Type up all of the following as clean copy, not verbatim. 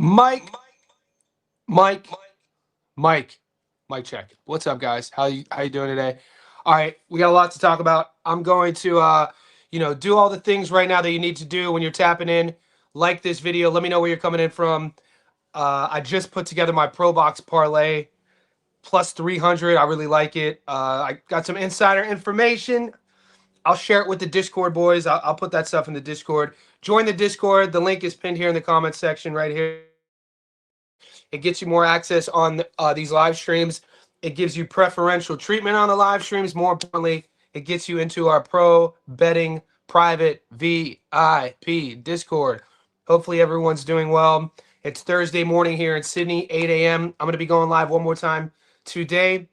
Mike, Mike, Mike, Mike check. What's up, guys? How you doing today? All right, we got a lot to talk about. I'm going to do all the things right now that you need to do when you're tapping in. Like this video. Let me know where you're coming in from. I just put together my Pro Box parlay plus 300. I really like it. I got some insider information. I'll share it with the Discord boys. I'll put that stuff in the Discord. Join the Discord. The link is pinned here in the comment section right here. It gets you more access on these live streams. It gives you preferential treatment on the live streams. More importantly, it gets you into our pro betting private VIP Discord. Hopefully everyone's doing well. It's Thursday morning here in Sydney, 8 a.m. I'm going to be going live one more time today.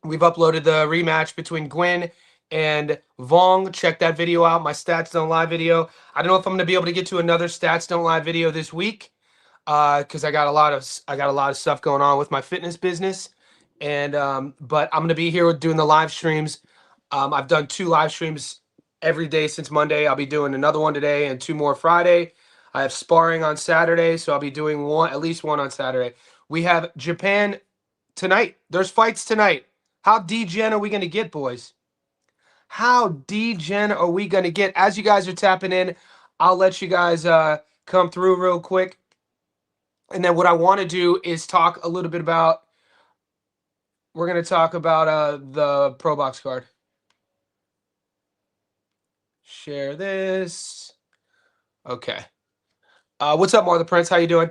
We've uploaded the rematch between Gwynne and Vuong. Check that video out, my Stats Don't Lie video. I don't know if I'm going to be able to get to another Stats Don't Lie video this week because I got a lot of stuff going on with my fitness business, and but I'm gonna be here doing the live streams. I've done 2 live streams every day since Monday. I'll be doing another one today and 2 more Friday. I have sparring on Saturday, so I'll be doing at least one on Saturday. We have Japan tonight. There's fights tonight. How degen are we gonna get, boys? How degen are we gonna get? As you guys are tapping in, I'll let you guys come through real quick. And then what I want to do is talk a little bit about, we're going to talk about the Pro Box card. Share this. Okay. What's up, Mar the Prince? How you doing?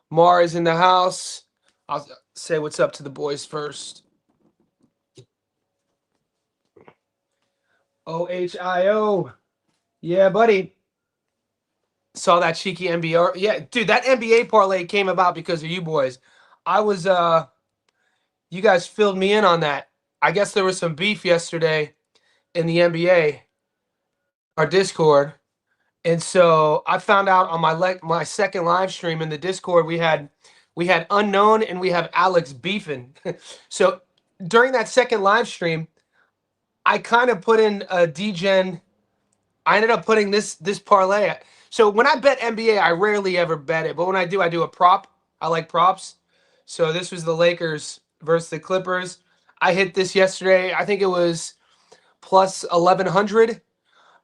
Mar is in the house. I'll say what's up to the boys first. OHIO. Yeah, buddy. Saw that cheeky NBA. Yeah, dude, that NBA parlay came about because of you boys. I was you guys filled me in on that. I guess there was some beef yesterday in the NBA, our Discord, and so I found out on my second live stream in the Discord we had Unknown and we have Alex beefing. So during that second live stream, I kind of put in a degen. I ended up putting this parlay. So when I bet NBA, I rarely ever bet it, but when I do a prop. I like props. So this was the Lakers versus the Clippers. I hit this yesterday. I think it was plus 1100.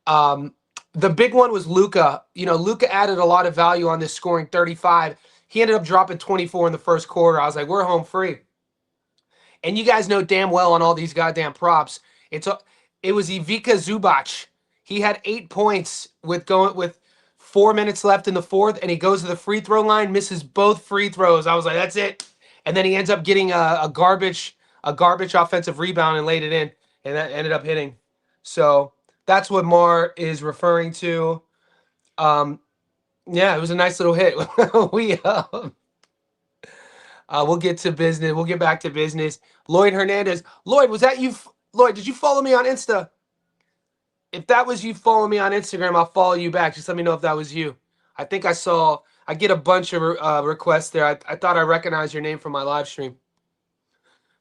The big one was Luka. You know, Luka added a lot of value on this, scoring 35. He ended up dropping 24 in the first quarter. I was like, we're home free. And you guys know damn well on all these goddamn props, it was Ivica Zubac. He had 8 points with 4 minutes left in the fourth, and he goes to the free throw line, misses both free throws. I was like, that's it. And then he ends up getting a garbage offensive rebound and laid it in, and that ended up hitting. So that's what Mar is referring to. Yeah, it was a nice little hit. We'll get to business. We'll get back to business. Lloyd Hernandez. Lloyd, was that you? Lloyd, did you follow me on Insta? If that was you following me on Instagram, I'll follow you back. Just let me know if that was you. I think I get a bunch of requests there. I thought I recognized your name from my live stream.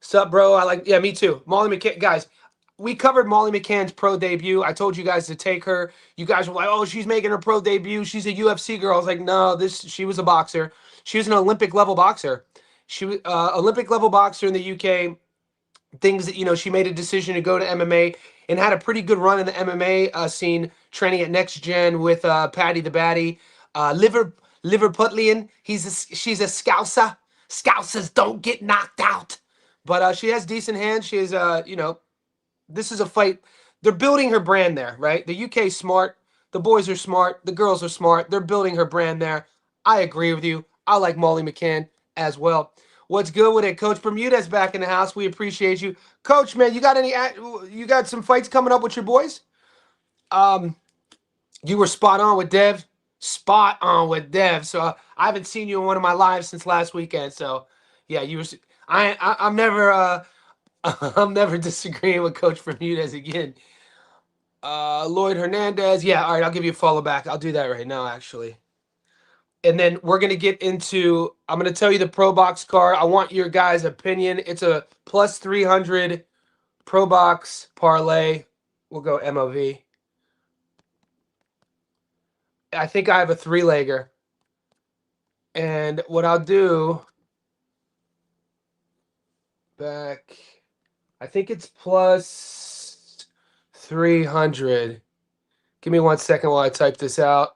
Sup, bro? Yeah, me too. Molly McCann. Guys, we covered Molly McCann's pro debut. I told you guys to take her. You guys were like, oh, she's making her pro debut. She's a UFC girl. I was like, no, she was a boxer. She was an Olympic level boxer. She was Olympic level boxer in the UK. Things that, she made a decision to go to MMA and had a pretty good run in the MMA scene, training at Next Gen with Paddy the Baddy. Liverpudlian. She's a Scouser. Scousers don't get knocked out. But she has decent hands. She is, this is a fight. They're building her brand there, right? The UK's smart. The boys are smart. The girls are smart. They're building her brand there. I agree with you. I like Molly McCann as well. What's good with it? Coach Bermuda's back in the house. We appreciate you. Coach, man, you got some fights coming up with your boys? You were spot on with Dev. Spot on with Dev. So I haven't seen you in one of my lives since last weekend. So yeah, I'm never I'm never disagreeing with Coach Bermudez again. Lloyd Hernandez. Yeah, all right, I'll give you a follow back. I'll do that right now, actually. And then we're going to get into, I'm going to tell you the Pro Box card. I want your guys' opinion. It's a plus 300 Pro Box parlay. We'll go MOV. I think I have a 3-legger. And what I'll do back, I think it's plus 300. Give me 1 second while I type this out.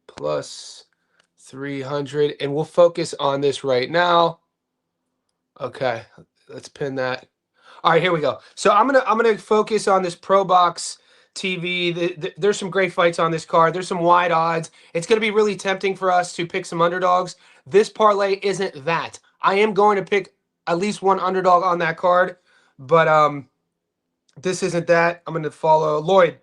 Plus 300, and we'll focus on this right now. Okay, let's pin that. All right, here we go. So I'm gonna focus on this Pro Box TV. There's some great fights on this card. There's some wide odds. It's gonna be really tempting for us to pick some underdogs. This parlay isn't that. I am going to pick at least one underdog on that card, but this isn't that. I'm gonna follow Lloyd.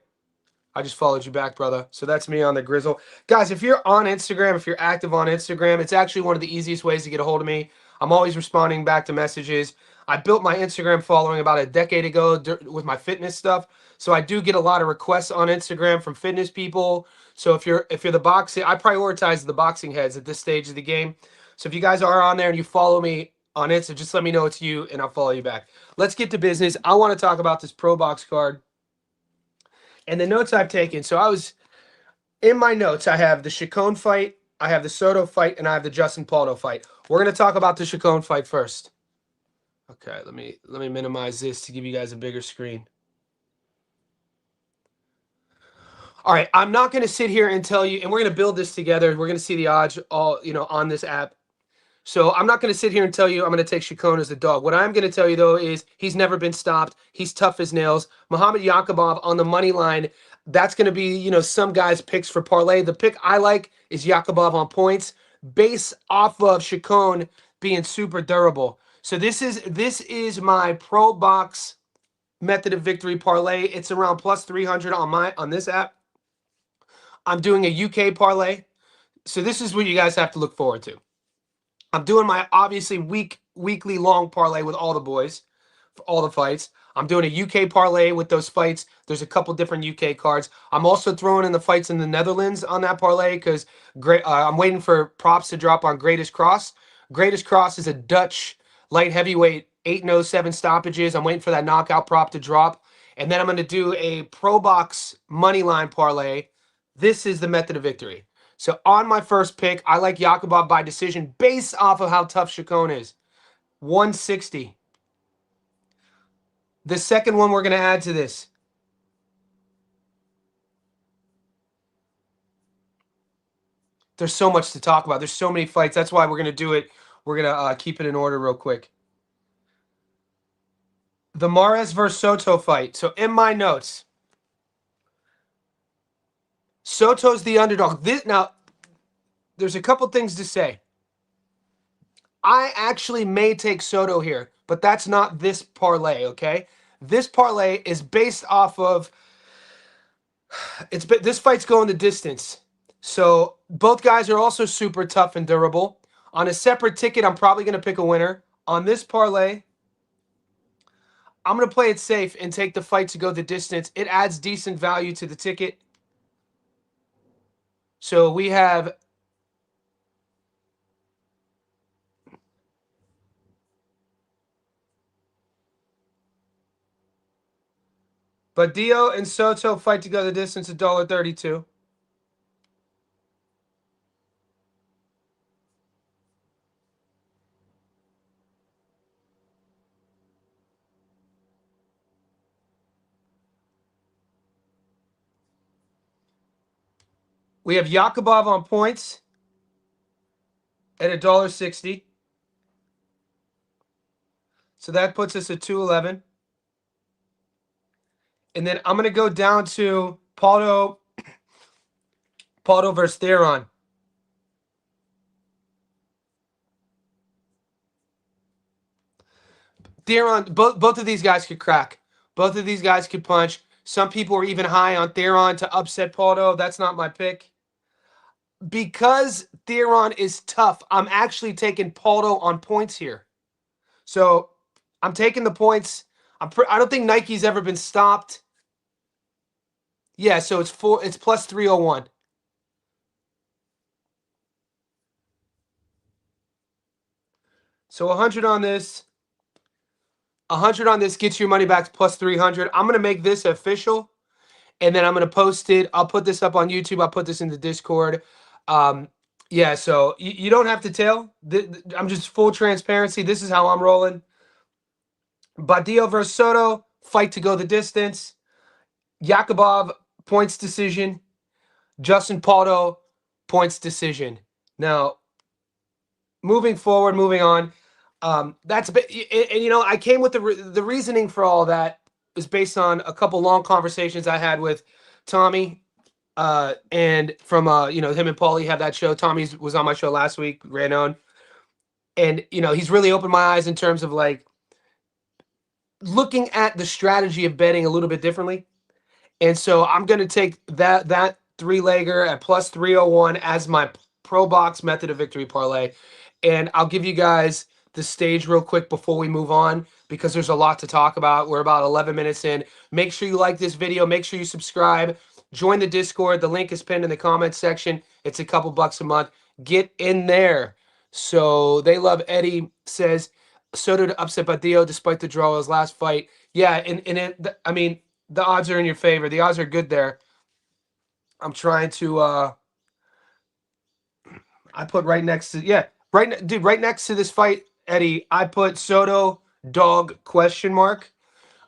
I just followed you back, brother. So that's me on the Grizzle. Guys, if you're on Instagram, if you're active on Instagram, it's actually one of the easiest ways to get a hold of me. I'm always responding back to messages. I built my Instagram following about a decade ago with my fitness stuff. So I do get a lot of requests on Instagram from fitness people. So if you're the boxing, I prioritize the boxing heads at this stage of the game. So if you guys are on there and you follow me on Insta, just let me know it's you and I'll follow you back. Let's get to business. I want to talk about this Pro Box card and the notes I've taken. So I was in my notes, I have the Chacon fight, I have the Soto fight, and I have the Justin Paldo fight. We're going to talk about the Chacon fight first. Okay, let me minimize this to give you guys a bigger screen. All right, I'm not going to sit here and tell you, and we're going to build this together. We're going to see the odds all, on this app. So I'm not going to sit here and tell you I'm going to take Chacon as the dog. What I'm going to tell you, though, is he's never been stopped. He's tough as nails. Muhammad Yakubov on the money line, that's going to be, some guys' picks for parlay. The pick I like is Yakubov on points based off of Chacon being super durable. So this is my Pro Box method of victory parlay. It's around plus 300 on this app. I'm doing a UK parlay. So this is what you guys have to look forward to. I'm doing my obviously weekly long parlay with all the boys for all the fights. I'm doing a UK parlay with those fights. There's a couple different UK cards. I'm also throwing in the fights in the Netherlands on that parlay because I'm waiting for props to drop on Greatest Cross. Greatest Cross is a Dutch light heavyweight, 8-0, 7 stoppages. I'm waiting for that knockout prop to drop. And then I'm going to do a Pro Box money line parlay. This is the method of victory. So on my first pick, I like Yakubov by decision based off of how tough Chacon is. 160. The second one we're going to add to this. There's so much to talk about. There's so many fights. That's why we're going to do it. We're going to keep it in order real quick. The Mares versus Soto fight. So in my notes, Soto's the underdog. Now, there's a couple things to say. I actually may take Soto here, but that's not this parlay, okay? This parlay is based off of this fight's going the distance. So both guys are also super tough and durable. On a separate ticket, I'm probably going to pick a winner. On this parlay, I'm going to play it safe and take the fight to go the distance. It adds decent value to the ticket. So we have Badillo and Soto fight to go the distance, $1.32. We have Yakubov on points at $1.60. So that puts us at 211. And then I'm going to go down to Paldo versus Theron. Theron, both of these guys could crack. Both of these guys could punch. Some people are even high on Theron to upset Paldo. That's not my pick. Because Theron is tough, I'm actually taking Paldo on points here. So I'm taking the points. I don't think Nike's ever been stopped. Yeah, so it's plus 301. So 100 on this. 100 on this gets your money back plus 300. I'm going to make this official, and then I'm going to post it. I'll put this up on YouTube. I'll put this in the Discord. Yeah, so you don't have to tell. I'm just full transparency. This is how I'm rolling. Badillo versus Soto, fight to go the distance. Yakubov, points decision. Justin Paldo, points decision. Now, moving forward, moving on. That's a bit, and you know, I came with the reasoning for all that is based on a couple long conversations I had with Tommy, and from you know, him and Paulie have that show. Tommy was on my show last week, ran on, and you know, he's really opened my eyes in terms of like looking at the strategy of betting a little bit differently. And so I'm going to take that three-legger at plus 301 as my pro box method of victory parlay. And I'll give you guys the stage real quick before we move on because there's a lot to talk about. We're about 11 minutes in. Make sure you like this video. Make sure you subscribe. Join the Discord. The link is pinned in the comments section. It's a couple bucks a month. Get in there. So they love Eddie says Soto to upset Badillo despite the draw of his last fight. Yeah, and I mean, the odds are in your favor. The odds are good there. I'm trying to I put right next to dude, right next to this fight, Eddie, I put Soto dog question mark.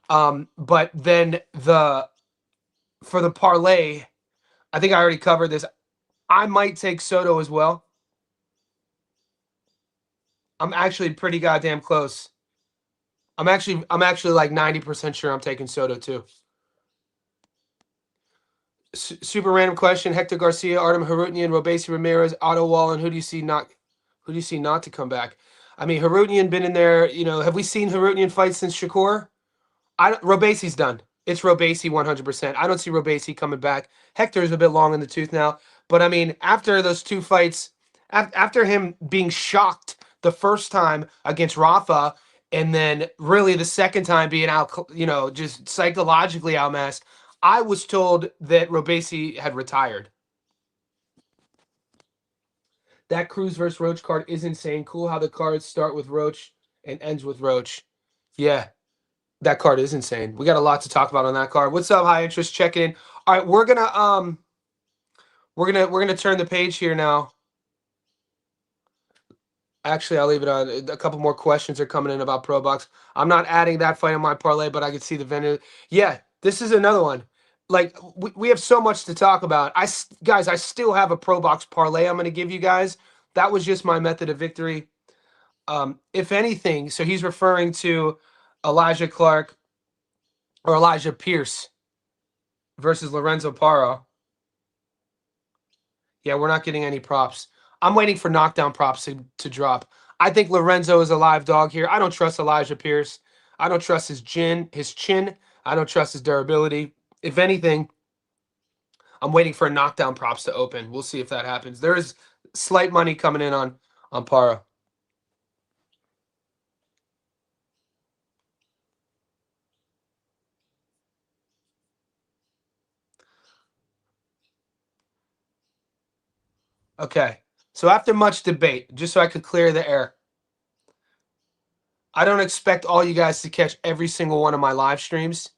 But then for the parlay, I think I already covered this. I might take Soto as well. I'm actually pretty goddamn close. I'm actually like 90% sure I'm taking Soto too. Super random question: Hector Garcia, Artem Harutnian, Robesi Ramirez, Otto Wall, and who do you see not to come back? I mean, Harutnian been in there. You know, have we seen Harutnian fight since Shakur? Robesi's done. It's Robesi 100%. I don't see Robesi coming back. Hector's a bit long in the tooth now, but I mean, after those two fights, after him being shocked the first time against Rafa, and then really the second time being out, you know, just psychologically outmassed, I was told that Robesi had retired. That Cruz versus Roach card is insane. Cool how the cards start with Roach and ends with Roach. Yeah, that card is insane. We got a lot to talk about on that card. What's up, high interest? Checking in. All right, we're gonna turn the page here now. Actually, I'll leave it on. A couple more questions are coming in about Pro Box. I'm not adding that fight on my parlay, but I can see the vendor. Yeah, this is another one. Like we have so much to talk about. Guys, I still have a Pro Box parlay I'm going to give you guys. That was just my method of victory. If anything, so he's referring to Elijah Clarke or Elijah Pierce versus Lorenzo Parra. Yeah, we're not getting any props. I'm waiting for knockdown props to drop. I think Lorenzo is a live dog here. I don't trust Elijah Pierce. I don't trust his chin. I don't trust his durability. If anything, I'm waiting for a knockdown props to open. We'll see if that happens. There is slight money coming in on Parra. Okay. So after much debate, just so I could clear the air, I don't expect all you guys to catch every single one of my live streams.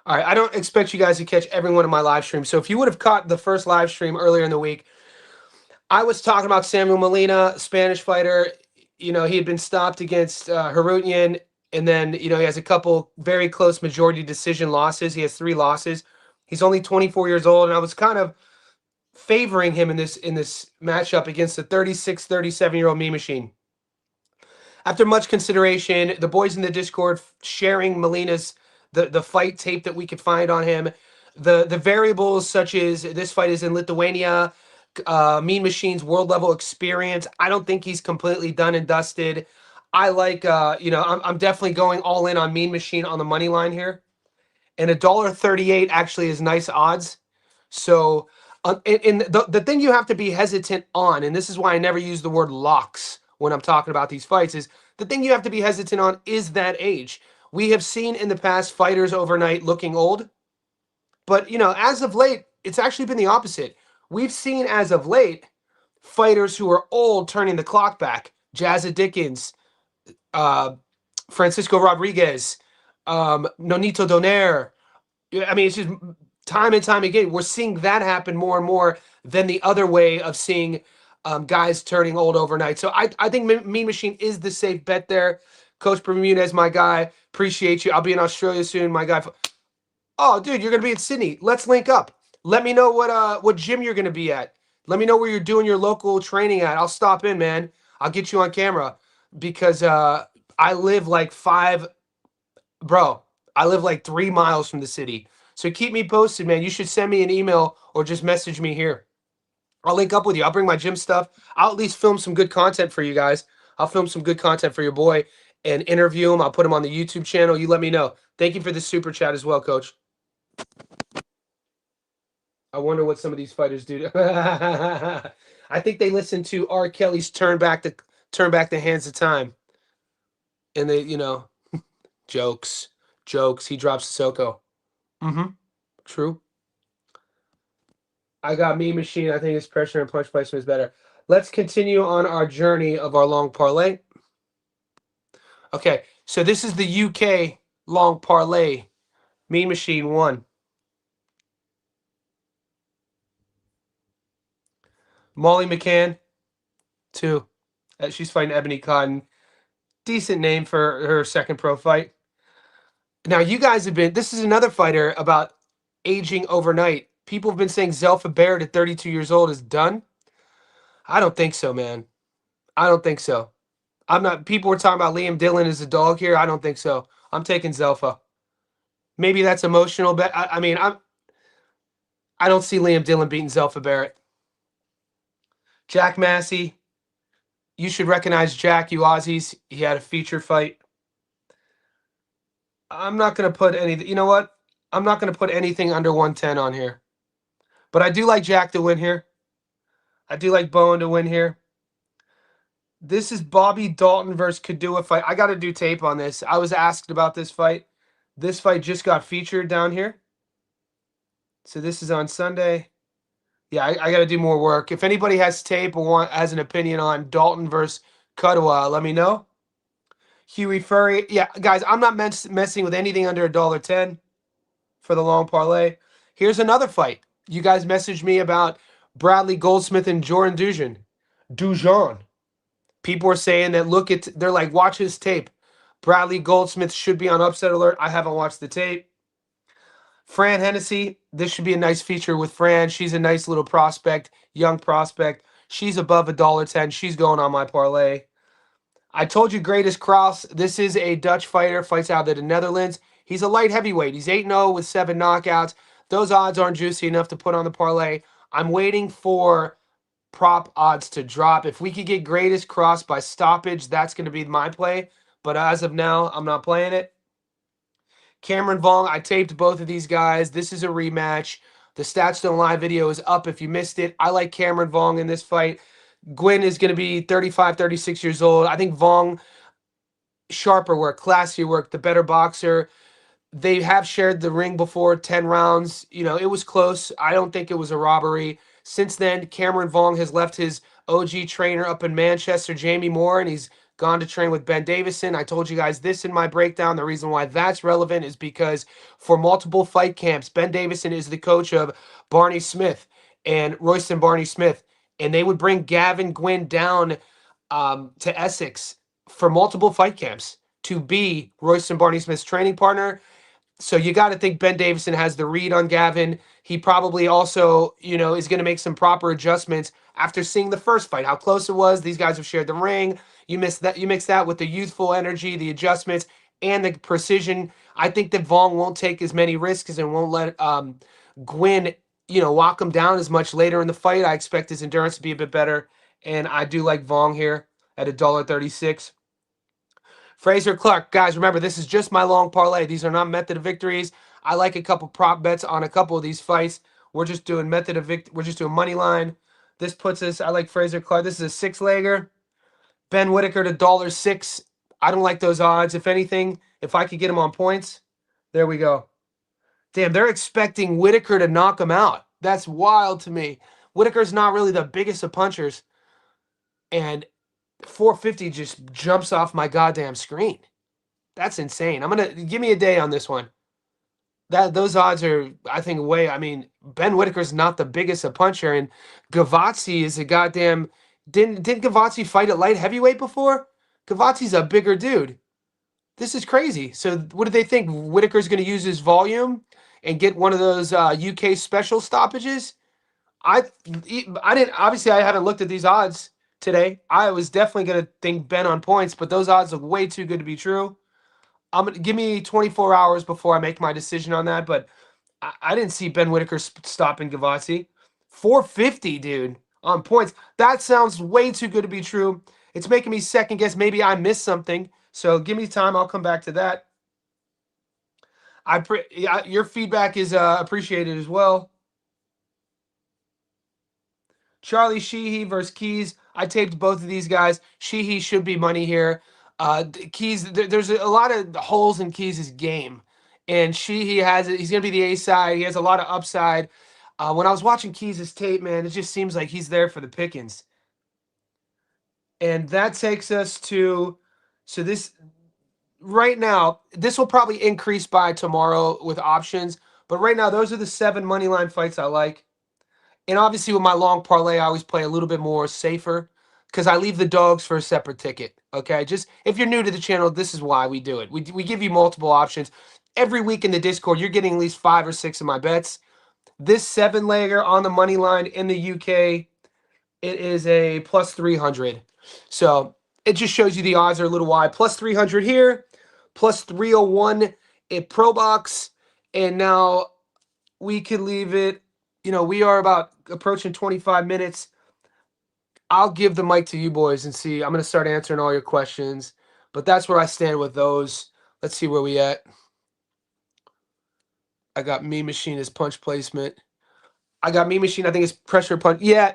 All right, I don't expect you guys to catch every one of my live streams. So if you would have caught the first live stream earlier in the week, I was talking about Samuel Molina, Spanish fighter. You know, he had been stopped against Harutnian, and then, you know, he has a couple very close majority decision losses. He has 3 losses. He's only 24 years old, and I was kind of favoring him in this matchup against the 36, 37-year-old Mean Machine. After much consideration, the boys in the Discord sharing Molina's the fight tape that we could find on him, the variables such as this fight is in Lithuania, Mean Machine's world level experience. I don't think he's completely done and dusted. I like you know, I'm definitely going all in on Mean Machine on the money line here, and $1.38 actually is nice odds. So, and the thing you have to be hesitant on, and this is why I never use the word locks when I'm talking about these fights, is the thing you have to be hesitant on is that age. We have seen in the past fighters overnight looking old, but as of late, it's actually been the opposite. We've seen as of late fighters who are old turning the clock back. Jazza Dickens, uh, Francisco Rodriguez, Nonito Donaire. I mean, it's just time and time again. We're seeing that happen more and more than the other way of seeing guys turning old overnight. So I think Mean Machine is the safe bet there. Coach Bermudez, my guy. Appreciate you. I'll be in Australia soon, my guy. Oh, dude, you're gonna be in Sydney. Let's link up. Let me know what gym you're gonna be at. Let me know where you're doing your local training at. I'll stop in, man. I'll get you on camera because I live like bro. I live like 3 miles from the city. So keep me posted, man. You should send me an email or just message me here. I'll link up with you. I'll bring my gym stuff. I'll at least film some good content for you guys. I'll film some good content for your boy and interview him. I'll put him on the YouTube channel. You let me know. Thank you for the super chat as well, Coach. I wonder what some of these fighters do. I think they listen to R. Kelly's "Turn Back the Hands of Time," and they, jokes. He drops Sissoko. Mm-hmm. True. I got Mean Machine. I think his pressure and punch placement is better. Let's continue on our journey of our long parlay. Okay, so this is the UK long parlay. Mean Machine 1. Molly McCann 2. She's fighting Ebony Cotton. Decent name for her second pro fight. Now, you guys have been, this is another fighter about aging overnight. People have been saying Zelfa Barrett at 32 years old is done. I don't think so, man. I don't think so. People were talking about Liam Dillon as a dog here. I don't think so. I'm taking Zelfa. Maybe that's emotional, but I mean, I don't see Liam Dillon beating Zelfa Barrett. Jack Massey. You should recognize Jack, you Aussies. He had a feature fight. I'm not going to put anything. You know what? I'm not going to put anything under 110 on here. But I do like Jack to win here. I do like Bowen to win here. This is Bobby Dalton versus Kadua fight. I got to do tape on this. I was asked about this fight. This fight just got featured down here. So this is on Sunday. Yeah, I got to do more work. If anybody has tape or has an opinion on Dalton versus Kadua, let me know. Huey Furry. Yeah, guys, I'm not messing with anything under $1.10 for the long parlay. Here's another fight. You guys messaged me about Bradley Goldsmith and Jordan Dujon. People are saying that they're like, watch his tape. Bradley Goldsmith should be on upset alert. I haven't watched the tape. Fran Hennessy, this should be a nice feature with Fran. She's a nice little prospect, young prospect. She's above $1.10. She's going on my parlay. I told you Greatest Cross. This is a Dutch fighter, fights out of the Netherlands. He's a light heavyweight. He's 8-0 with 7 knockouts. Those odds aren't juicy enough to put on the parlay. I'm waiting for prop odds to drop. If we could get Greatest Cross by stoppage, that's going to be my play. But as of now, I'm not playing it. Cameron Vuong, I taped both of these guys. This is a rematch. The Stats Don't Lie video is up if you missed it. I like Cameron Vuong in this fight. Gwynne is going to be 35, 36 years old. I think Vuong, sharper work, classier work, the better boxer. They have shared the ring before, 10 rounds. It was close. I don't think it was a robbery. Since then, Cameron Vuong has left his OG trainer up in Manchester, Jamie Moore, and he's gone to train with Ben Davison. I told you guys this in my breakdown. The reason why that's relevant is because for multiple fight camps, Ben Davison is the coach of Barney Smith and Royston Barney Smith, and they would bring Gavin Gwynne down to Essex for multiple fight camps to be Royston Barney Smith's training partner. So you got to think Ben Davison has the read on Gavin. He probably also, is going to make some proper adjustments after seeing the first fight, how close it was. These guys have shared the ring. You mix that with the youthful energy, the adjustments, and the precision. I think that Vuong won't take as many risks and won't let Gwynne, lock him down as much later in the fight. I expect his endurance to be a bit better, and I do like Vuong here at $1.36. Fraser Clarke, guys, remember, this is just my long parlay. These are not method of victories. I like a couple prop bets on a couple of these fights. We're just doing we're just doing money line. This puts us, I like Fraser Clarke. This is a 6-legger. Ben Whitaker to $1.06. I don't like those odds. If anything, if I could get him on points, there we go. Damn, they're expecting Whitaker to knock him out. That's wild to me. Whitaker's not really the biggest of punchers, and 450 just jumps off my goddamn screen. That's insane. I'm gonna give me a day on this one. Those odds are, I think, way. I mean, Ben Whitaker's not the biggest a puncher, and Gavazzi is a goddamn. Didn't Gavazzi fight at light heavyweight before? Gavazzi's a bigger dude. This is crazy. So, what do they think? Whitaker's going to use his volume and get one of those UK special stoppages? I I didn't. Obviously, I haven't looked at these odds today. I was definitely going to think Ben on points, but those odds look way too good to be true. I'm gonna give me 24 hours before I make my decision on that. But I didn't see Ben Whitaker stopping Gavazzi. 450, dude, on points. That sounds way too good to be true. It's making me second guess. Maybe I missed something. So give me time. I'll come back to that. Your feedback is appreciated as well. Charlie Sheehy versus Keys. I taped both of these guys. Sheehy should be money here. Keys, there's a lot of holes in Keys' game, and Sheehy has it. He's gonna be the A side. He has a lot of upside. When I was watching Keys' tape, man, it just seems like he's there for the pickings. And that takes us to, so this right now, this will probably increase by tomorrow with options. But right now, those are the 7 money line fights I like. And obviously, with my long parlay, I always play a little bit more safer because I leave the dogs for a separate ticket. Okay, just if you're new to the channel, this is why we do it. We give you multiple options every week in the Discord. You're getting at least 5 or 6 of my bets. This 7-legger on the money line in the UK, it is a plus 300. So it just shows you the odds are a little wide. Plus 300 here, plus 301 at Pro Box, and now we can leave it. You know, we are about approaching 25 minutes. I'll give the mic to you boys and see. I'm going to start answering all your questions, but that's where I stand with those. Let's see where we at. I got Me Machine as punch placement. I got Me Machine. I think it's pressure punch. Yeah,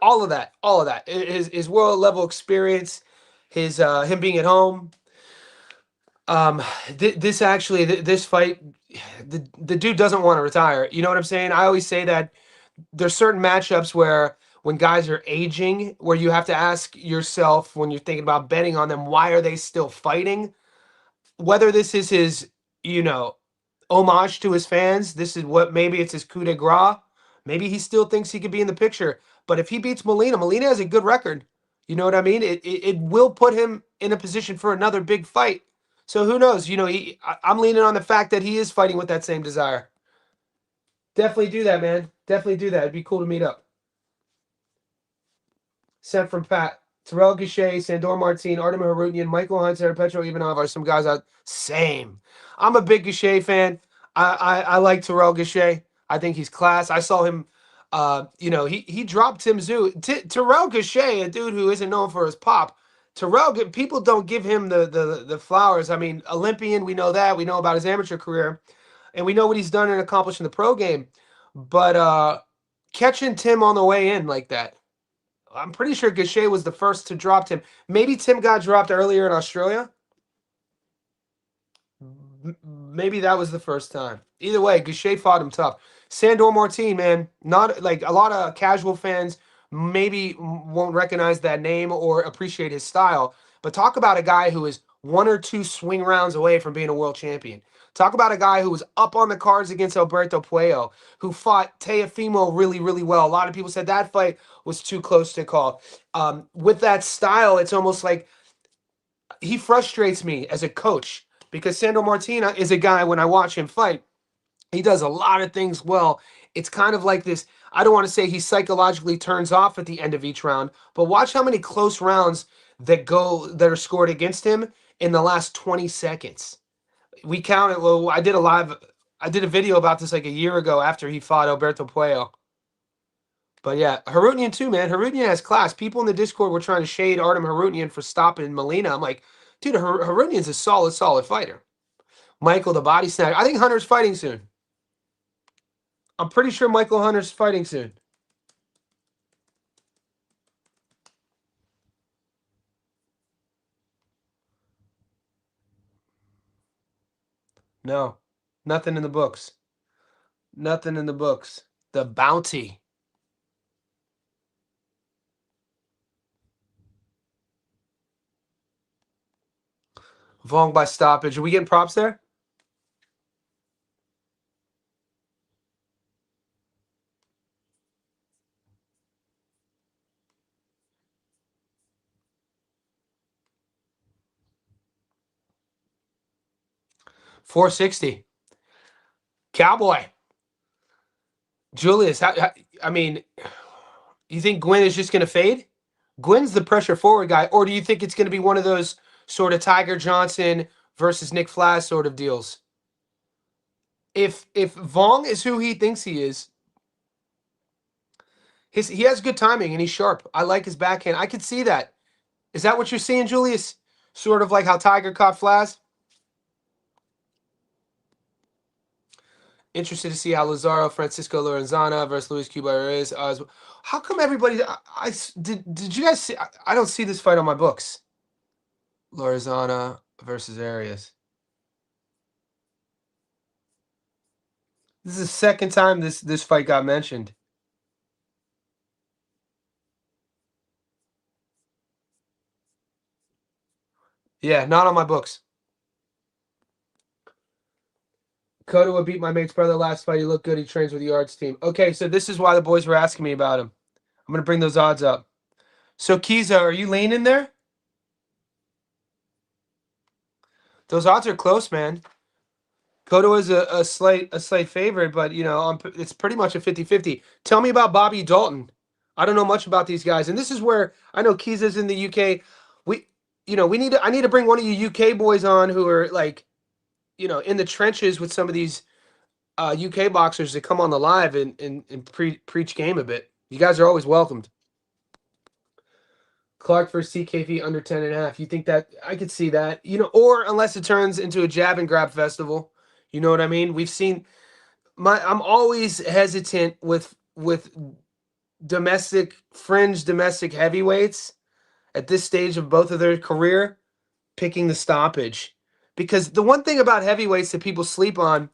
all of that. All of that. His world level experience, his him being at home. This actually, this fight, the dude doesn't want to retire. You know what I'm saying? I always say that there's certain matchups where when guys are aging, where you have to ask yourself when you're thinking about betting on them, why are they still fighting? Whether this is his, you know, homage to his fans, this is what maybe it's his coup de grace. Maybe he still thinks he could be in the picture. But if he beats Molina, Molina has a good record. You know what I mean? It will put him in a position for another big fight. So who knows? You know, I'm leaning on the fact that he is fighting with that same desire. Definitely do that, man. Definitely do that. It'd be cool to meet up. Sent from Pat. Terrell Gachet, Sandor Martin, Artem Harutnian, Michael Hunter, Petro Ivanov are some guys out. Same. I'm a big Gachet fan. I like Terrell Gachet. I think he's class. I saw him. You know, he dropped Tim Zoo. Terrell Gachet, a dude who isn't known for his pop. Terrell, people don't give him the flowers. I mean, Olympian, we know that. We know about his amateur career, and we know what he's done and accomplished in the pro game. But catching Tim on the way in like that, I'm pretty sure Gachet was the first to drop Tim. Maybe Tim got dropped earlier in Australia. Maybe that was the first time. Either way, Gachet fought him tough. Sandor Martin, man, not like a lot of casual fans maybe won't recognize that name or appreciate his style. But talk about a guy who is 1 or 2 swing rounds away from being a world champion. Talk about a guy who was up on the cards against Alberto Puello, who fought Teofimo really, really well. A lot of people said that fight was too close to call. With that style, it's almost like he frustrates me as a coach because Sandor Martina is a guy, when I watch him fight, he does a lot of things well. It's kind of like this. I don't want to say he psychologically turns off at the end of each round, but watch how many close rounds that are scored against him in the last 20 seconds. We counted. Well, I did a video about this like a year ago after he fought Alberto Puello. But yeah, Harutnian too, man. Harutnian has class. People in the Discord were trying to shade Artem Harutnian for stopping Molina. I'm like, dude, Harutnian's a solid fighter. Michael, the body snatcher. I think Hunter's fighting soon. I'm pretty sure Michael Hunter's fighting soon. No, nothing in the books. Nothing in the books. The bounty. Vuong by stoppage. Are we getting props there? $460. Cowboy. Julius, I mean, you think Gwynne is just going to fade? Gwynne's the pressure forward guy, or do you think it's going to be one of those sort of Tiger Johnson versus Nick Flash sort of deals? If Vuong is who he thinks he is, he has good timing and he's sharp. I like his backhand. I could see that. Is that what you're seeing, Julius? Sort of like how Tiger caught Flash? Interested to see how Lazaro, Francisco Lorenzana versus Luis Cuba how come everybody? Did you guys see? I don't see this fight on my books. Lorenzana versus Arias. This is the second time this fight got mentioned. Yeah, not on my books. Cotto beat my mate's brother last fight. He looked good. He trains with the Yards team. Okay, so this is why the boys were asking me about him. I'm gonna bring those odds up. So Kiza, are you leaning there? Those odds are close, man. Cotto is a slight favorite, but it's pretty much a 50-50. Tell me about Bobby Dalton. I don't know much about these guys, and this is where I know Kiza's in the UK. I need to bring one of you UK boys on who are like, in the trenches with some of these UK boxers that come on the live and preach game a bit. You guys are always welcomed. Clarke versus TKV under 10.5. You think that I could see that, or unless it turns into a jab and grab festival. You know what I mean? We've seen I'm always hesitant with fringe domestic heavyweights at this stage of both of their career picking the stoppage. Because the one thing about heavyweights that people sleep on,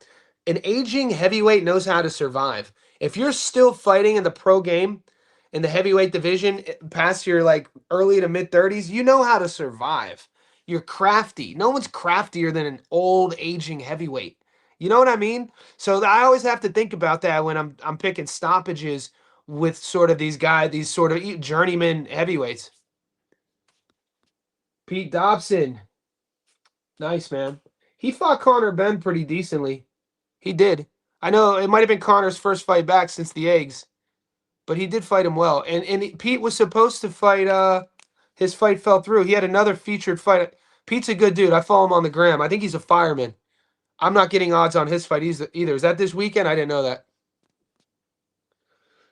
an aging heavyweight knows how to survive. If you're still fighting in the pro game in the heavyweight division past your like early to mid 30s, you know how to survive. You're crafty. No one's craftier than an old aging heavyweight. You know what I mean? So I always have to think about that when I'm picking stoppages with sort of these sort of journeyman heavyweights. Pete Dobson. Nice, man. He fought Connor Ben pretty decently. He did. I know it might have been Connor's first fight back since the eggs, but he did fight him well. And Pete was supposed to fight. His fight fell through. He had another featured fight. Pete's a good dude. I follow him on the gram. I think he's a fireman. I'm not getting odds on his fight either. Is that this weekend? I didn't know that.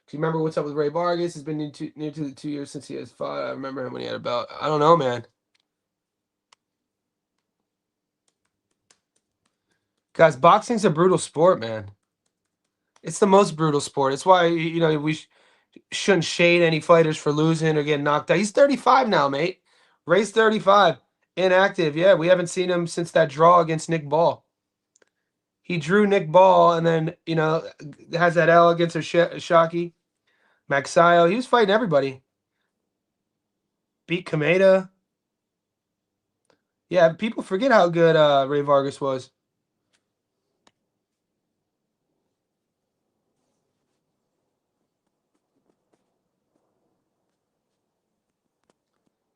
Do you remember what's up with Ray Vargas? It's been near to the 2 years since he has fought. I remember him when he had a bout. I don't know, man. Guys, boxing's a brutal sport, man. It's the most brutal sport. It's why we shouldn't shade any fighters for losing or getting knocked out. He's 35 now, mate. Ray's 35, inactive. Yeah, we haven't seen him since that draw against Nick Ball. He drew Nick Ball, and then has that L against Shockey, Maxio. He was fighting everybody. Beat Kameda. Yeah, people forget how good Ray Vargas was.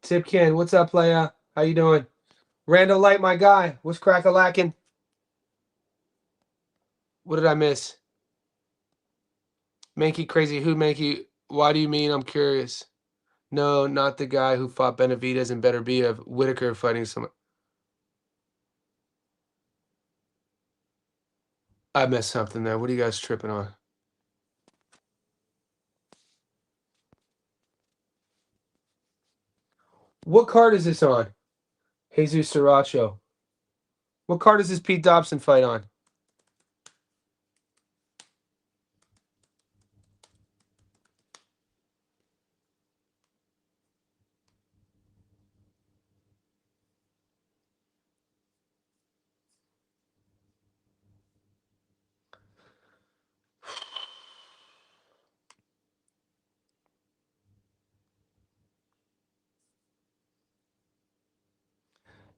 Tipkin, what's up, playa? How you doing? Randall Light, my guy. What's crack-a-lacking? What did I miss? Mankey crazy. Who Mankey? Why do you mean? I'm curious. No, not the guy who fought Benavidez and Better Be of Whitaker fighting someone. I missed something there. What are you guys tripping on? What card is this on? Jesus Sriracha. What card is this Pete Dobson fight on?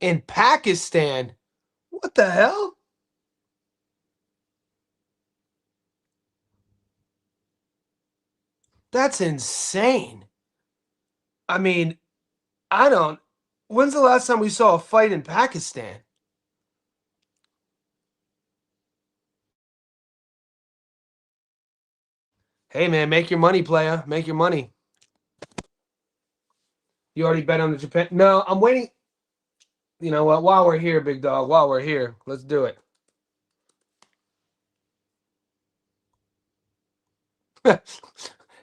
in Pakistan. What the hell? That's insane. I mean, I don't. When's the last time we saw a fight in Pakistan? Hey man, make your money, player. Make your money. You already bet on the Japan. No, I'm waiting. You know what? While we're here, big dog, while we're here, let's do it.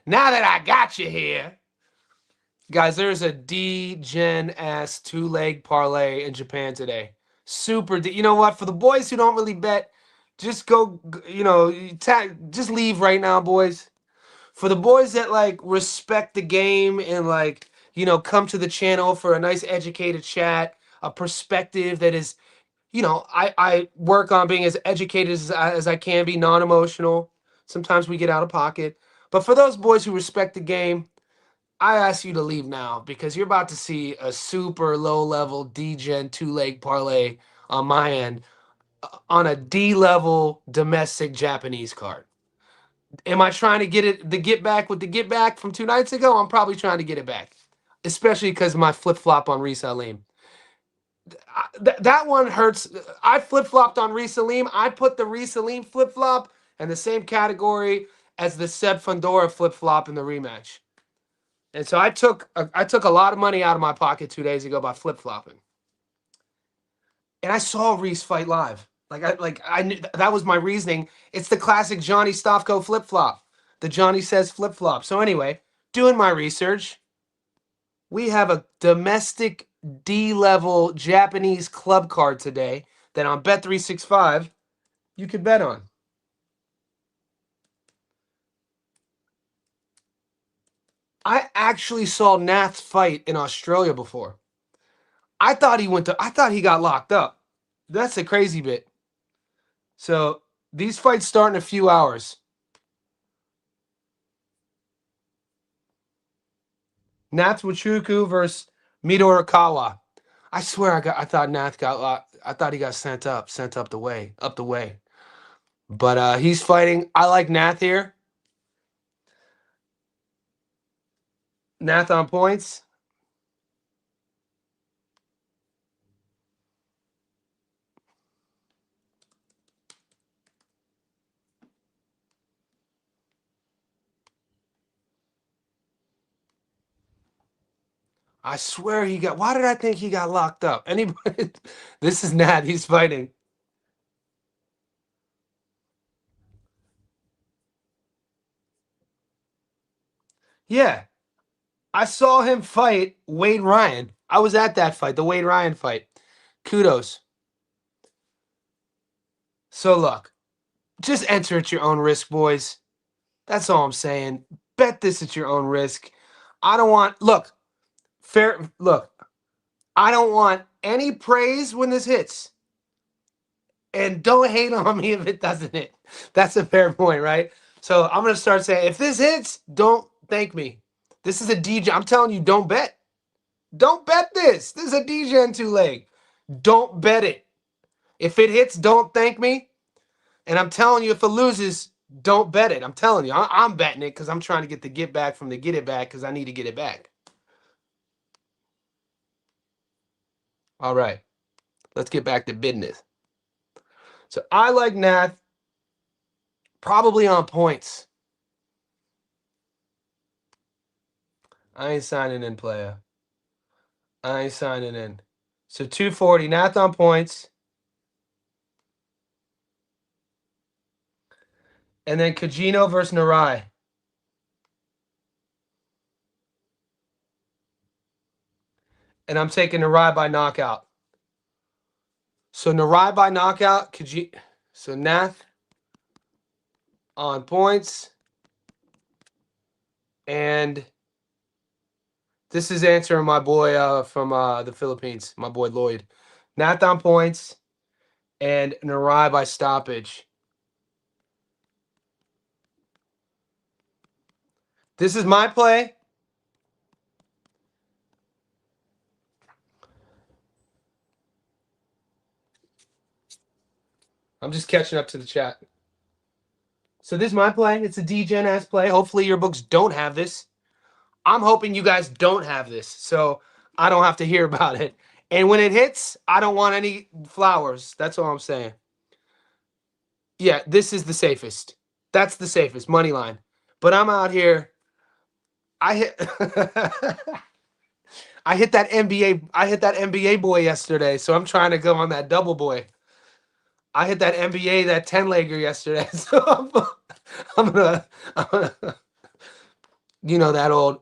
Now that I got you here, guys, there's a D-Gen ass two-leg parlay in Japan today. Super. You know what? For the boys who don't really bet, just go. You know, just leave right now, boys. For the boys that like respect the game and like come to the channel for a nice educated chat, a perspective that is I work on being as educated as I can be, non-emotional. Sometimes we get out of pocket. But for those boys who respect the game, I ask you to leave now because you're about to see a super low-level D-Gen two-leg parlay on my end on a D-level domestic Japanese card. Am I trying to get it the get back with the get back from 2 nights ago? I'm probably trying to get it back, especially because of my flip flop on Reese Salim. That one hurts. I flip flopped on Reese Salim. I put the Reese Salim flip flop in the same category as the Seb Fundora flip flop in the rematch. And so I took a lot of money out of my pocket 2 days ago by flip flopping. And I saw Reese fight live. I knew that was my reasoning. It's the classic Johnny Stofko flip flop. The Johnny says flip flop. So anyway, doing my research, we have a domestic D-level Japanese club card today that on Bet365 you could bet on. I actually saw Nath fight in Australia before. I thought he got locked up. That's a crazy bit. So these fights start in a few hours. Nath Wachuku versus Midor Kawa. I swear I thought Nath got I thought he got sent up the way. But he's fighting. I like Nath here. Nath on points. I swear he got. Why did I think he got locked up? Anybody? This is Nat. He's fighting. Yeah, I saw him fight Wade Ryan. I was at that fight, the Wade Ryan fight. Kudos. So look, just enter at your own risk, boys. That's all I'm saying. Bet this at your own risk. I don't want. Look, fair. Look, I don't want any praise when this hits. And don't hate on me if it doesn't hit. That's a fair point, right? So I'm gonna start saying, if this hits, don't thank me. This is a DJ. I'm telling you, don't bet. Don't bet this. This is a DJ in 2 leg. Don't bet it. If it hits, don't thank me. And I'm telling you, if it loses, don't bet it. I'm telling you, I'm betting it because I'm trying to get the get back from the get it back because I need to get it back. All right, let's get back to business. So I like Nath, probably on points. I ain't signing in, player. I ain't signing in. So 240, Nath on points. And then Kajino versus Narai. And I'm taking Narai by knockout. So Narai by knockout. So Nath on points. And this is answering my boy from the Philippines, my boy Lloyd. Nath on points. And Narai by stoppage. This is my play. I'm just catching up to the chat. So this is my play. It's a D-Gen ass play. Hopefully your books don't have this. I'm hoping you guys don't have this, so I don't have to hear about it. And when it hits, I don't want any flowers. That's all I'm saying. Yeah, this is the safest. That's the safest money line. But I'm out here. I hit. I hit that NBA. I hit that NBA boy yesterday, so I'm trying to go on that double boy. I hit that NBA, that 10-legger yesterday, so I'm gonna, you know, that old.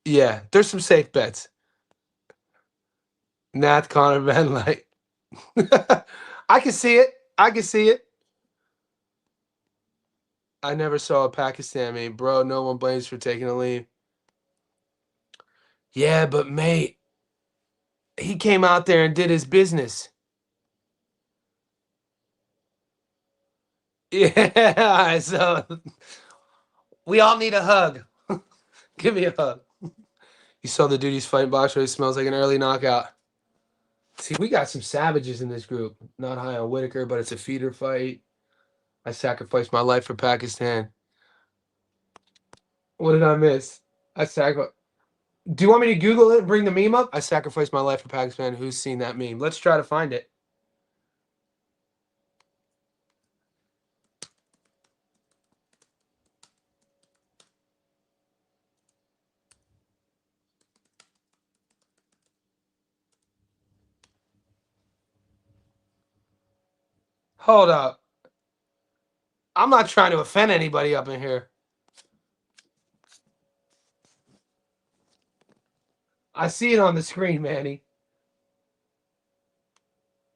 Yeah, there's some safe bets. Nath, Connor, Van Light. I can see it. I can see it. I never saw a Pakistan meme, bro. No one blames for taking a leave. Yeah, but mate, he came out there and did his business. Yeah, so we all need a hug. Give me a hug. You saw the dude he's fighting boxer. He smells like an early knockout. See, we got some savages in this group. Not high on Whitaker, but it's a feeder fight. I sacrificed my life for Pakistan. What did I miss? I sacrificed. Do you want me to Google it and bring the meme up? I sacrificed my life for Pakistan. Who's seen that meme? Let's try to find it. Hold up. I'm not trying to offend anybody up in here. I see it on the screen, Manny.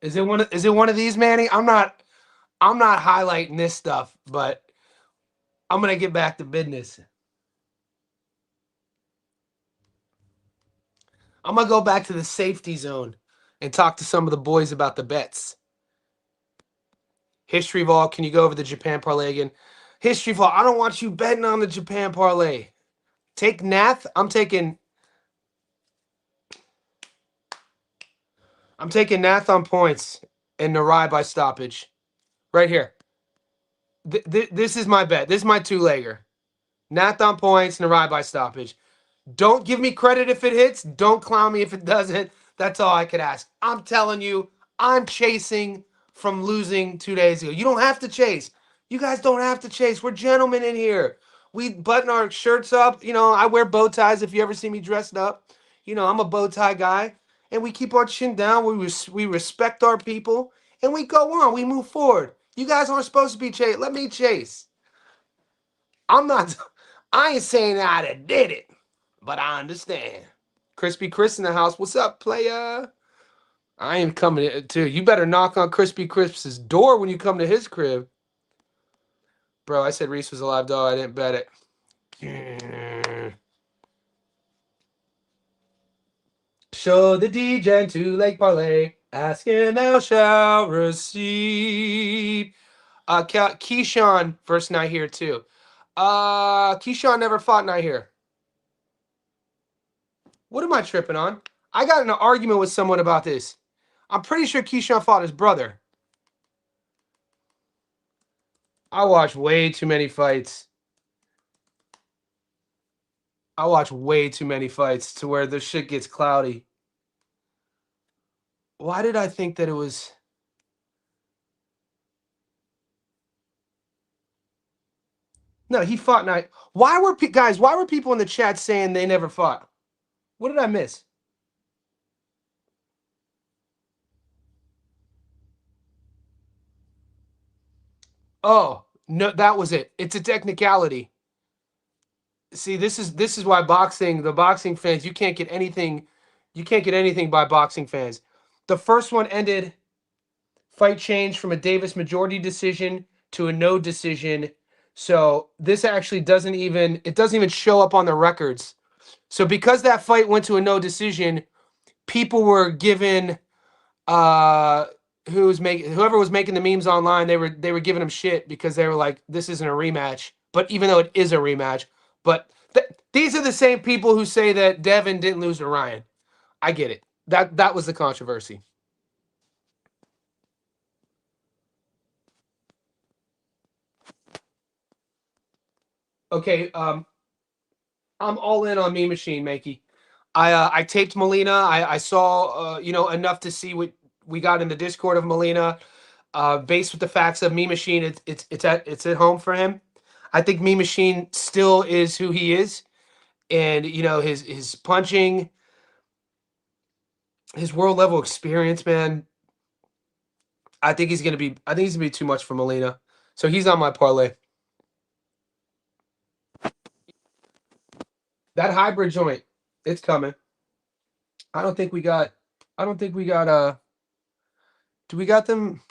Is it one of these, Manny? I'm not highlighting this stuff, but I'm gonna get back to business. I'm gonna go back to the safety zone and talk to some of the boys about the bets. History Vault, can you go over the Japan parlay again? History Vault, I don't want you betting on the Japan parlay. Take Nath. I'm taking Nath on points and Narai by stoppage. Right here. This is my bet. This is my two-legger. Nath on points, Narai by stoppage. Don't give me credit if it hits. Don't clown me if it doesn't. That's all I could ask. I'm telling you, I'm chasing from losing 2 days ago. You don't have to chase. You guys don't have to chase. We're gentlemen in here. We button our shirts up. You know, I wear bow ties if you ever see me dressed up. You know, I'm a bow tie guy. And we keep our chin down. We respect our people. And we go on. We move forward. You guys aren't supposed to be chased. Let me chase. I ain't saying I'd have did it, but I understand. Crispy Chris in the house. What's up, playa? I ain't coming to. You better knock on Crispy Crisp's door when you come to his crib. Bro, I said Reese was a live dog. I didn't bet it. Show the D-Gen 2-leg parlay. Ask and thou shalt receive. Keyshawn versus Night here too. Keyshawn never fought Night here. What am I tripping on? I got in an argument with someone about this. I'm pretty sure Keyshawn fought his brother. I watch way too many fights. I watch way too many fights to where the shit gets cloudy. Why did I think that it was... No, he fought Night. Why were people in the chat saying they never fought? What did I miss? Oh, no, that was it. It's a technicality. See, this is why the boxing fans, you can't get anything by boxing fans. The first one ended, fight changed from a Davis majority decision to a no decision. So this actually doesn't even show up on the records. So because that fight went to a no decision, people were given whoever was making the memes online, they were giving him shit because they were like, this isn't a rematch. But even though it is a rematch, but these are the same people who say that Devin didn't lose to Ryan. I get it. That was the controversy. Okay, I'm all in on Mean Machine, Mankey. I taped Molina. I saw enough to see what we got in the Discord of Molina. Based with the facts of Mean Machine, it's at home for him. I think Mean Machine still is who he is, and his punching, his world level experience, man. I think he's gonna be. I think he's gonna be too much for Molina, so he's on my parlay. That hybrid joint, it's coming. I don't think we got. I don't think we got. Do we got them?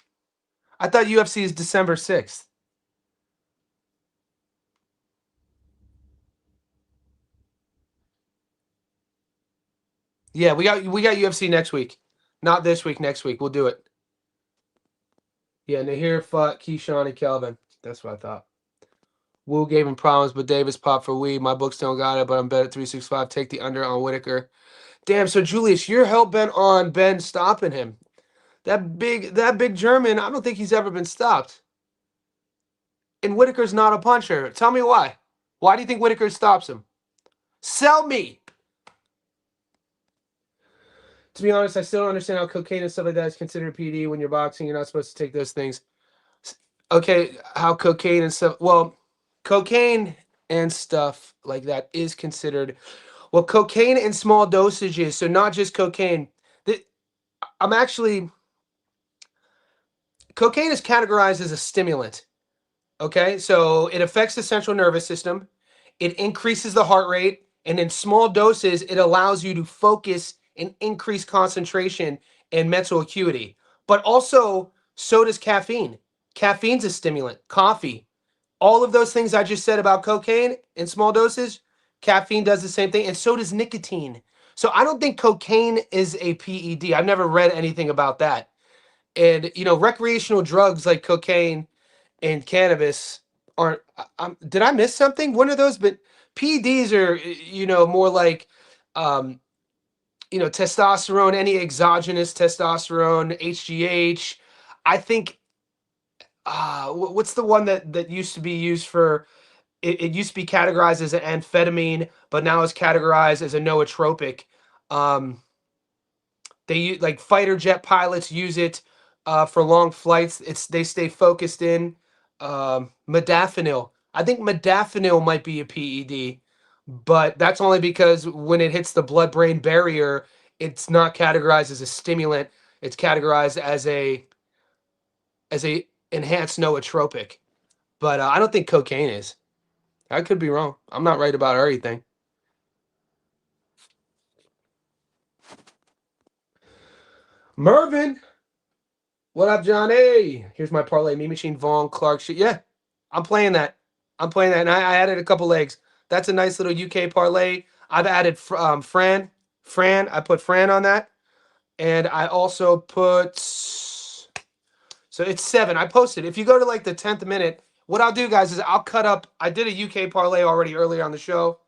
I thought UFC is December 6th. Yeah, we got UFC next week. Not this week, next week. We'll do it. Yeah, Nahir fought Keyshawn and Kelvin. That's what I thought. Wu gave him problems, but Davis popped for weed. My books don't got it, but I'm bet at 365. Take the under on Whitaker. Damn, so Julius, you're hell bent on Ben stopping him. That big German, I don't think he's ever been stopped. And Whitaker's not a puncher. Tell me why. Why do you think Whitaker stops him? Sell me. To be honest, I still don't understand how cocaine and stuff like that is considered PD when you're boxing. You're not supposed to take those things. Okay, how cocaine and stuff. Well, cocaine and stuff like that is considered. Well, cocaine in small dosages, so not just cocaine. I'm actually. Cocaine is categorized as a stimulant. Okay, so it affects the central nervous system, it increases the heart rate, and in small doses, it allows you to focus and increase concentration and mental acuity. But also, so does caffeine. Caffeine's a stimulant, coffee. All of those things I just said about cocaine in small doses, caffeine does the same thing, and so does nicotine. So I don't think cocaine is a PED. I've never read anything about that. And recreational drugs like cocaine and cannabis aren't. Did I miss something? One of those, but PEDs are more like testosterone, any exogenous testosterone, HGH. I think what's the one that used to be used for? It used to be categorized as an amphetamine, but now it's categorized as a nootropic. Um, they use like fighter jet pilots use it for long flights. They stay focused in. Modafinil. I think modafinil might be a PED, but that's only because when it hits the blood-brain barrier, it's not categorized as a stimulant. It's categorized as a enhanced nootropic. But I don't think cocaine is. I could be wrong. I'm not right about everything. Mervin, what up, Johnny? Here's my parlay. Me Machine, Vuong, Clarke. Shit. Yeah, I'm playing that. I'm playing that, and I added a couple legs. That's a nice little UK parlay. I've added Fran. I put Fran on that, and I also put. So it's 7. I posted. If you go to like the 10th minute, what I'll do, guys, is I'll cut up. I did a UK parlay already earlier on the show.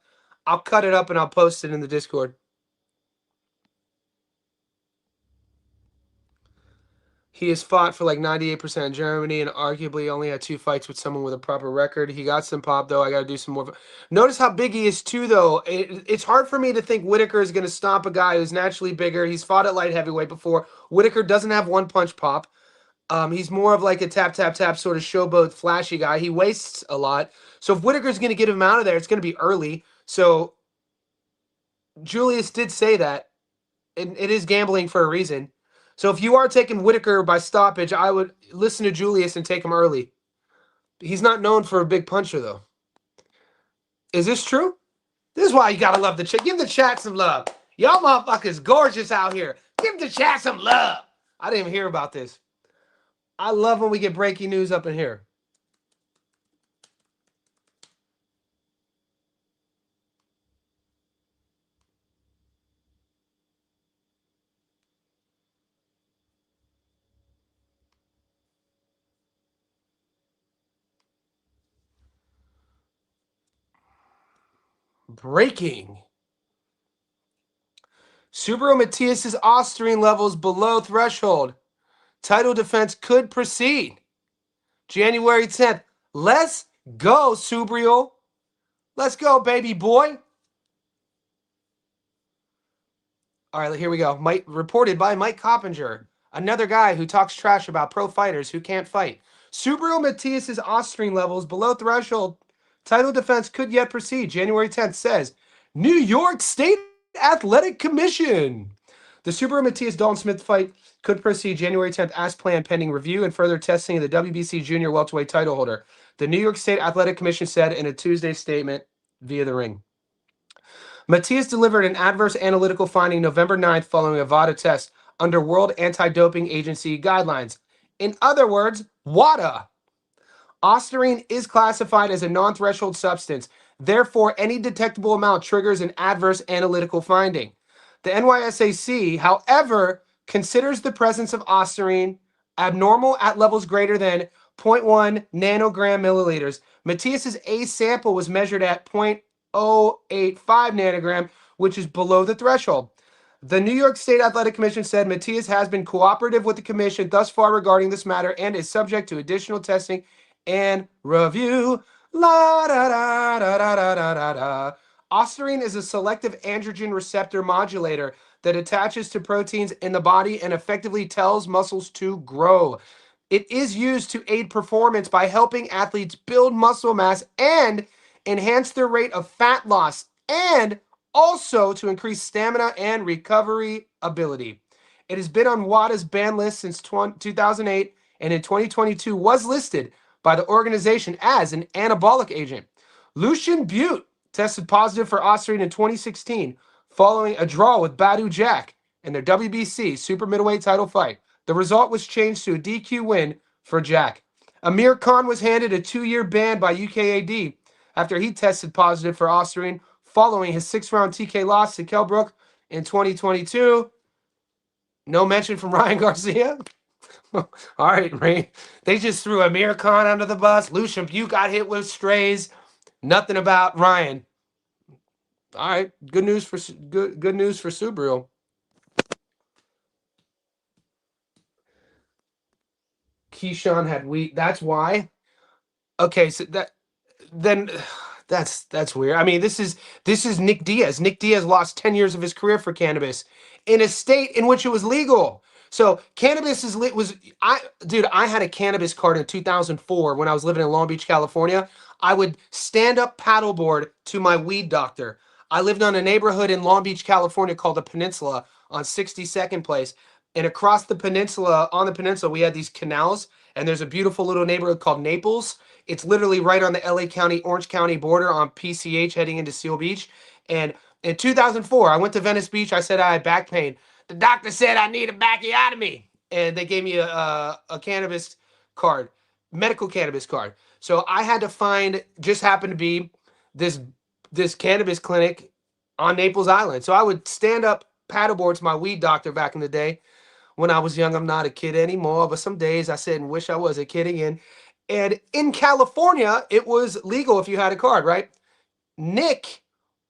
I'll cut it up and I'll post it in the Discord. He has fought for like 98% in Germany and arguably only had 2 fights with someone with a proper record. He got some pop, though. I got to do some more. Notice how big he is, too, though. It's hard for me to think Whitaker is going to stomp a guy who's naturally bigger. He's fought at light heavyweight before. Whitaker doesn't have one punch pop. He's more of like a tap, tap, tap sort of showboat, flashy guy. He wastes a lot. So if Whitaker's going to get him out of there, it's going to be early. So Julius did say that. And it is gambling for a reason. So if you are taking Whitaker by stoppage, I would listen to Julius and take him early. He's not known for a big puncher, though. Is this true? This is why you gotta love the chat. Give the chat some love. Y'all motherfuckers gorgeous out here. Give the chat some love. I didn't even hear about this. I love when we get breaking news up in here. Breaking. Subaru Matias's Austrian levels below threshold. Title defense could proceed. January 10th. Let's go, Subriel. Let's go, baby boy. All right, here we go. Reported by Mike Coppinger, another guy who talks trash about pro fighters who can't fight. Subaru Matias's Austrian levels below threshold. Title defense could yet proceed. January 10th says New York State Athletic Commission. The Subaru Matias Dalton Smith fight could proceed January 10th as planned, pending review and further testing of the WBC junior welterweight title holder. The New York State Athletic Commission said in a Tuesday statement via the ring. Matias delivered an adverse analytical finding November 9th following a VADA test under World Anti-Doping Agency guidelines. In other words, WADA. Ostarine is classified as a non-threshold substance. Therefore, any detectable amount triggers an adverse analytical finding. The NYSAC, however, considers the presence of ostarine abnormal at levels greater than 0.1 nanogram milliliters. Matias's A sample was measured at 0.085 nanogram, which is below the threshold. The New York State Athletic Commission said Matias has been cooperative with the commission thus far regarding this matter and is subject to additional testing and review. La da da da da da da da da. Ostarine is a selective androgen receptor modulator that attaches to proteins in the body and effectively tells muscles to grow. It is used to aid performance by helping athletes build muscle mass and enhance their rate of fat loss, and also to increase stamina and recovery ability. It has been on WADA's ban list since 2008, and in 2022 was listed by the organization as an anabolic agent. Lucian Butte tested positive for ostarine in 2016 following a draw with Badu Jack in their WBC super middleweight title fight. The result was changed to a DQ win for Jack. Amir Khan was handed a 2-year ban by UKAD after he tested positive for ostarine following his 6-round TK loss to Kell Brook in 2022. No mention from Ryan Garcia. All right, Ray. They just threw Amir Khan under the bus. Lucian Butte got hit with strays. Nothing about Ryan. All right, good news for Subaru. Keyshawn had wheat. That's why. Okay, so that's weird. I mean, this is Nick Diaz. Nick Diaz lost 10 years of his career for cannabis in a state in which it was legal. So cannabis I had a cannabis card in 2004 when I was living in Long Beach, California. I would stand up paddleboard to my weed doctor. I lived on a neighborhood in Long Beach, California called the Peninsula on 62nd Place. And across the peninsula, on the peninsula, we had these canals, and there's a beautiful little neighborhood called Naples. It's literally right on the LA County, Orange County border on PCH heading into Seal Beach. And in 2004, I went to Venice Beach. I said I had back pain. The doctor said I need a backiotomy. And they gave me a cannabis card, medical cannabis card. So I had to find, just happened to be this cannabis clinic on Naples Island. So I would stand up paddleboard to my weed doctor back in the day. When I was young, I'm not a kid anymore, but some days I sit and wish I was a kid again. And in California, it was legal if you had a card, right? Nick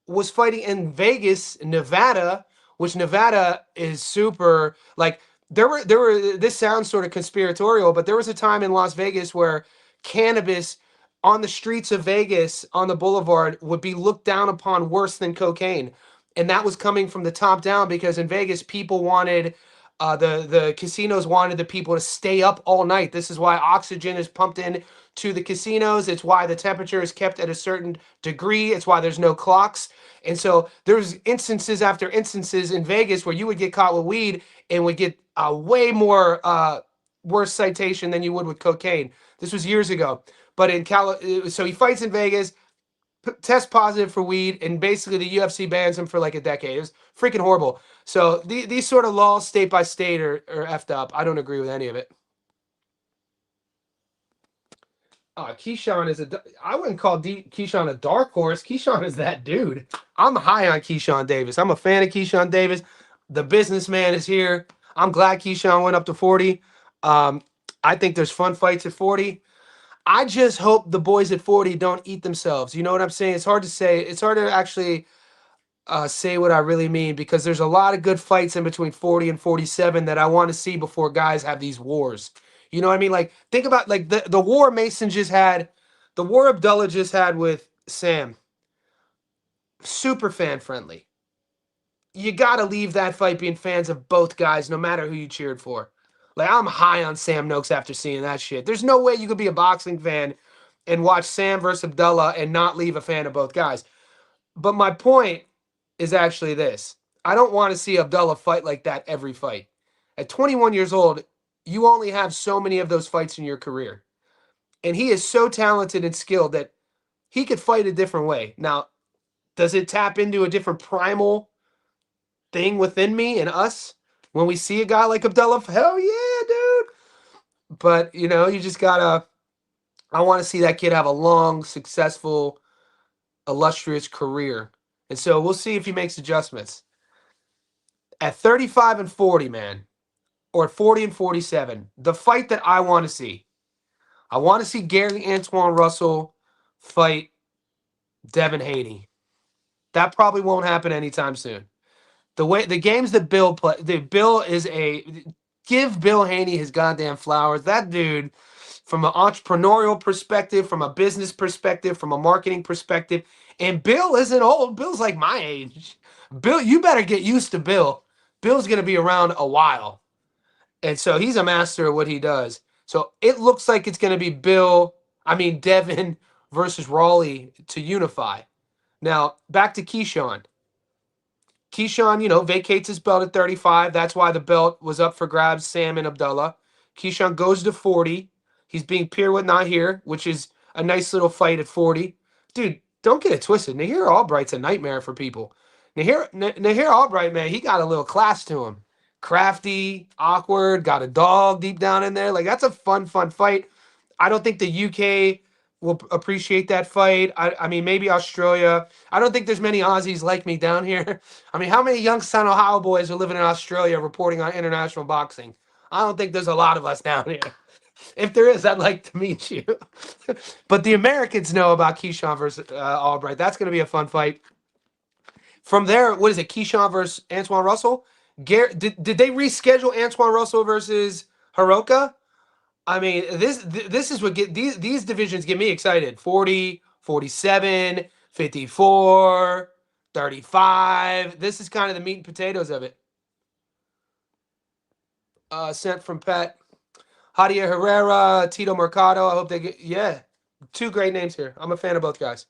was fighting in Vegas, Nevada, which Nevada is super, like, there were this sounds sort of conspiratorial, but there was a time in Las Vegas where cannabis on the streets of Vegas on the boulevard would be looked down upon worse than cocaine. And that was coming from the top down because in Vegas, people wanted the casinos wanted the people to stay up all night. This is why oxygen is pumped in to the casinos. It's why the temperature is kept at a certain degree. It's why there's no clocks. And so there's instances after instances in Vegas where you would get caught with weed and would get a way more worse citation than you would with cocaine. This was years ago. But so he fights in Vegas, test positive for weed, and basically the UFC bans him for like a decade. It was freaking horrible. So these sort of laws state by state are effed up. I don't agree with any of it. Keyshawn is I wouldn't call Keyshawn a dark horse. Keyshawn is that dude. I'm high on Keyshawn Davis. I'm a fan of Keyshawn Davis. The businessman is here. I'm glad Keyshawn went up to 40. I think there's fun fights at 40. I just hope the boys at 40 don't eat themselves. You know what I'm saying? It's hard to say. It's hard to actually say what I really mean because there's a lot of good fights in between 40 and 47 that I want to see before guys have these wars. You know what I mean? Like, think about like the war Mason just had, the war Abdullah just had with Sam. super fan friendly. You got to leave that fight being fans of both guys, no matter who you cheered for. Like, I'm high on Sam Noakes after seeing that shit. There's no way you could be a boxing fan and watch Sam versus Abdullah and not leave a fan of both guys. But my point is actually this. I don't want to see Abdullah fight like that every fight. At 21 years old, you only have so many of those fights in your career. And he is so talented and skilled that he could fight a different way. Now, does it tap into a different primal thing within me and us when we see a guy like Abdullah? Hell yeah, dude. But, you just gotta, I want to see that kid have a long, successful, illustrious career. And so we'll see if he makes adjustments. At 35 and 40, man, or at 40 and 47, the fight that I want to see, I want to see Gary Antoine Russell fight Devin Haney. That probably won't happen anytime soon. The games that Bill play, Bill is give Bill Haney his goddamn flowers. That dude, from an entrepreneurial perspective, from a business perspective, from a marketing perspective, and Bill isn't old. Bill's like my age. Bill, you better get used to Bill. Bill's gonna be around a while, and so he's a master of what he does. So it looks like it's gonna be Devin versus Raleigh to unify. Now back to Keyshawn. Keyshawn, vacates his belt at 35. That's why the belt was up for grabs, Sam and Abdullah. Keyshawn goes to 40. He's being paired with Nahir, which is a nice little fight at 40. Dude, don't get it twisted. Nahir Albright's a nightmare for people. Nahir Albright, man, he got a little class to him. Crafty, awkward, got a dog deep down in there. Like, that's a fun fight. I don't think the UK will appreciate that fight. I mean, maybe Australia. I don't think there's many Aussies like me down here. I mean, how many Youngstown, Ohio boys are living in Australia reporting on international boxing? I don't think there's a lot of us down here. If there is, I'd like to meet you. But the Americans know about Keyshawn versus Albright. That's going to be a fun fight. From there, what is it? Keyshawn versus Antoine Russell? Did they reschedule Antoine Russell versus Hiroka? I mean, this is what these divisions get me excited. 40, 47, 54, 35. This is kind of the meat and potatoes of it. Sent from Pet. Javier Herrera, Tito Mercado. I hope they get, two great names here. I'm a fan of both guys.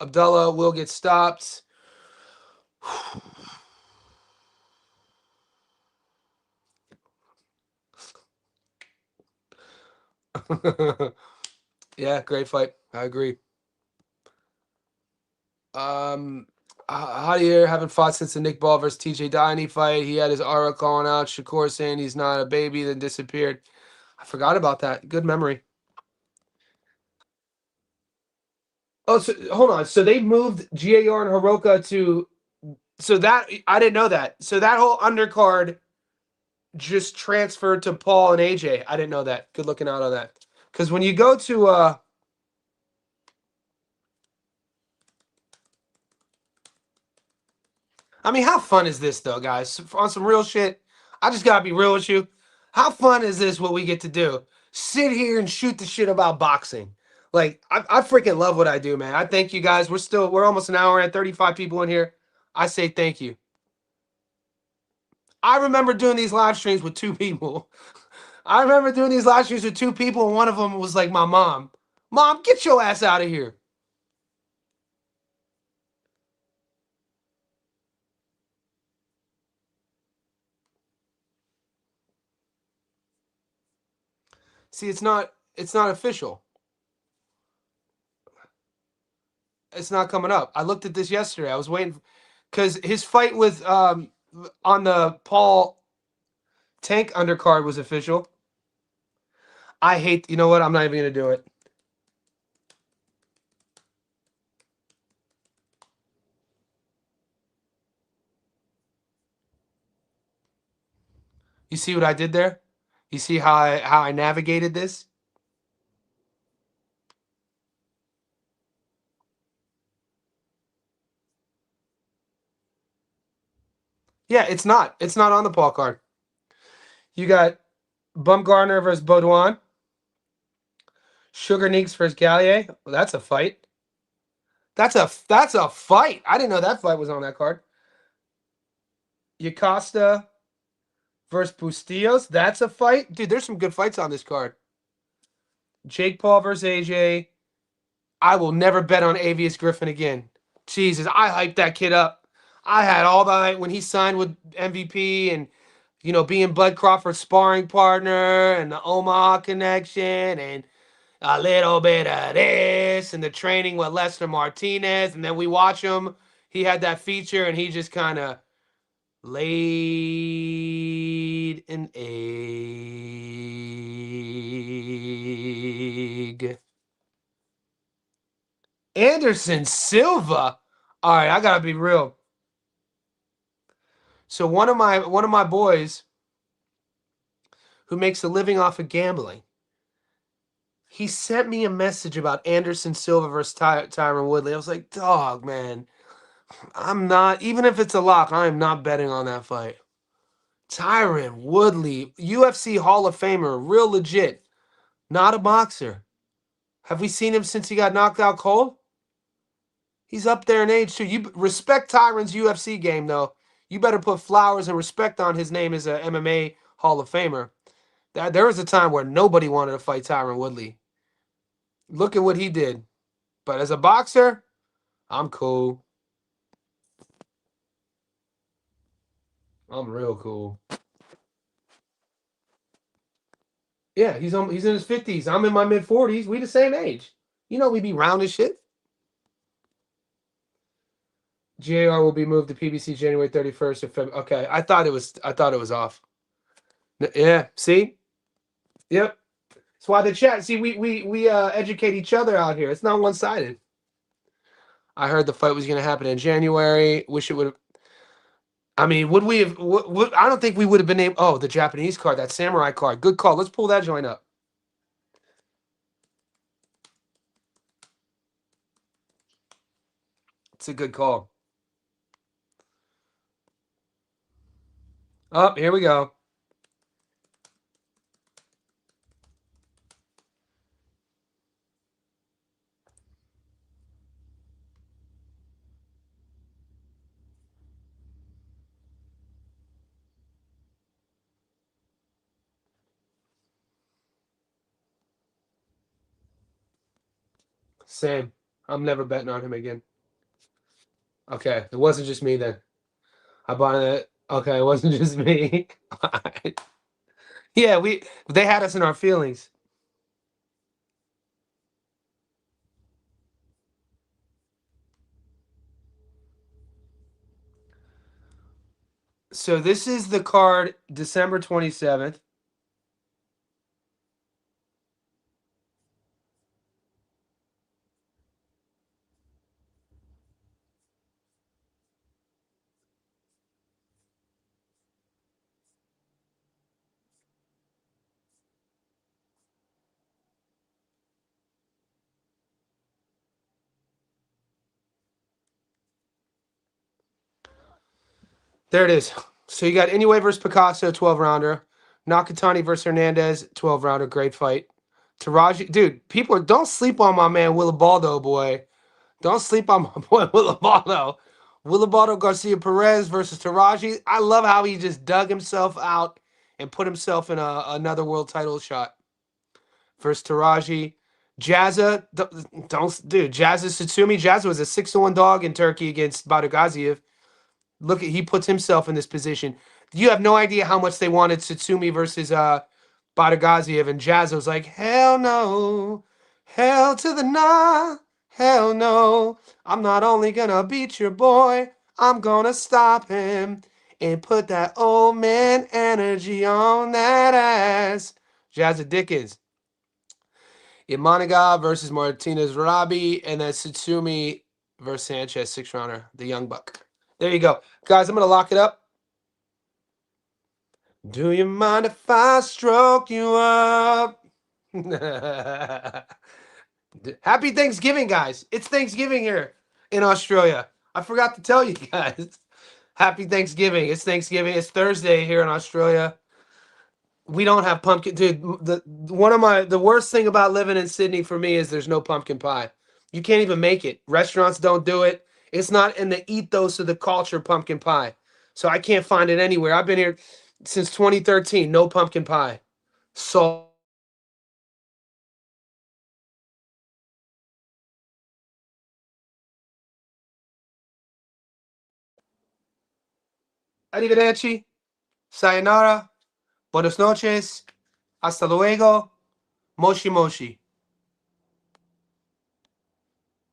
Abdullah will get stopped. Yeah, great fight. I agree. Javier haven't fought since the Nick Ball versus TJ Diney fight. He had his aura calling out. Shakur saying he's not a baby, then disappeared. I forgot about that. Good memory. Oh, so hold on. So they moved GAR and Hiroka to. So that I didn't know that. So that whole undercard just transferred to Paul and AJ. I didn't know that. Good looking out on that. Because when you go to I mean, how fun is this though, guys? On some real shit, I just gotta be real with you. How fun is this? What we get to do? Sit here and shoot the shit about boxing. Like, I freaking love what I do, man. I thank you guys. We're almost an hour and 35 people in here. I say thank you. I remember doing these live streams with two people. I remember doing these live streams with two people, and one of them was like my mom. Mom, get your ass out of here. See, it's not official. It's not coming up. I looked at this yesterday. I was waiting because his fight with on the Paul Tank undercard was official. I hate. You know what? I'm not even gonna do it. You see what I did there? You see how I navigated this? Yeah, it's not. It's not on the Paul card. You got Bumgarner versus Baudouin. Sugar Neeks versus Gallier. Well, that's a fight. That's a fight. I didn't know that fight was on that card. Yacosta versus Bustillos. That's a fight. Dude, there's some good fights on this card. Jake Paul versus AJ. I will never bet on Avius Griffin again. Jesus, I hyped that kid up. I had all the hype when he signed with MVP and, being Bud Crawford's sparring partner and the Omaha connection and a little bit of this and the training with Lester Martinez. And then we watch him. He had that feature and he just kind of laid an egg. Anderson Silva. All right, I gotta be real. So one of my boys who makes a living off of gambling, he sent me a message about Anderson Silva versus Tyron Woodley. I was like, dog, man, I'm not, even if it's a lock, I am not betting on that fight. Tyron Woodley, UFC Hall of Famer, real legit, not a boxer. Have we seen him since he got knocked out cold? He's up there in age too. You respect Tyron's UFC game though. You better put flowers and respect on his name as a MMA Hall of Famer. There was a time where nobody wanted to fight Tyron Woodley. Look at what he did. But as a boxer, I'm cool. I'm real cool. Yeah, he's in his 50s. I'm in my mid 40s. We the same age. We be round as shit. GAR will be moved to PBC January 31st of February. Okay, I thought it was off. Yeah, see? Yep. That's why the chat. See, we educate each other out here. It's not one-sided. I heard the fight was going to happen in January. Wish it would have. I mean, would we have? I don't think we would have been able. Oh, the Japanese card, that samurai card. Good call. Let's pull that joint up. It's a good call. Oh, here we go. Same. I'm never betting on him again. Okay, it wasn't just me then. I bought it. Okay, it wasn't just me. Yeah, they had us in our feelings. So this is the card December 27th. There it is. So you got Inoue versus Picasso, 12-rounder. Nakatani versus Hernandez, 12-rounder. Great fight. Taraji, dude, don't sleep on my man Willabaldo, boy. Don't sleep on my boy Willabaldo. Willabaldo Garcia Perez versus Taraji. I love how he just dug himself out and put himself in another world title shot. Versus Taraji. Jazza, dude, Jazza Satsumi. Jazza was a 6-1 dog in Turkey against Badagaziev. Look at, he puts himself in this position. You have no idea how much they wanted Satsumi versus Badagaziev, and Jazza was like, hell no, hell to the nah, hell no. I'm not only gonna beat your boy, I'm gonna stop him and put that old man energy on that ass. Jazza Dickens. Imanaga versus Martinez Rabi, and then Satsumi versus Sanchez, 6-rounder, the young buck. There you go. Guys, I'm going to lock it up. Do you mind if I stroke you up? Happy Thanksgiving, guys. It's Thanksgiving here in Australia. I forgot to tell you guys. Happy Thanksgiving. It's Thanksgiving. It's Thursday here in Australia. We don't have pumpkin. Dude, the worst thing about living in Sydney for me is there's no pumpkin pie. You can't even make it. Restaurants don't do it. It's not in the ethos of the culture, pumpkin pie. So I can't find it anywhere. I've been here since 2013. No pumpkin pie. So arrivederci, sayonara, buenas noches, hasta luego, moshi moshi.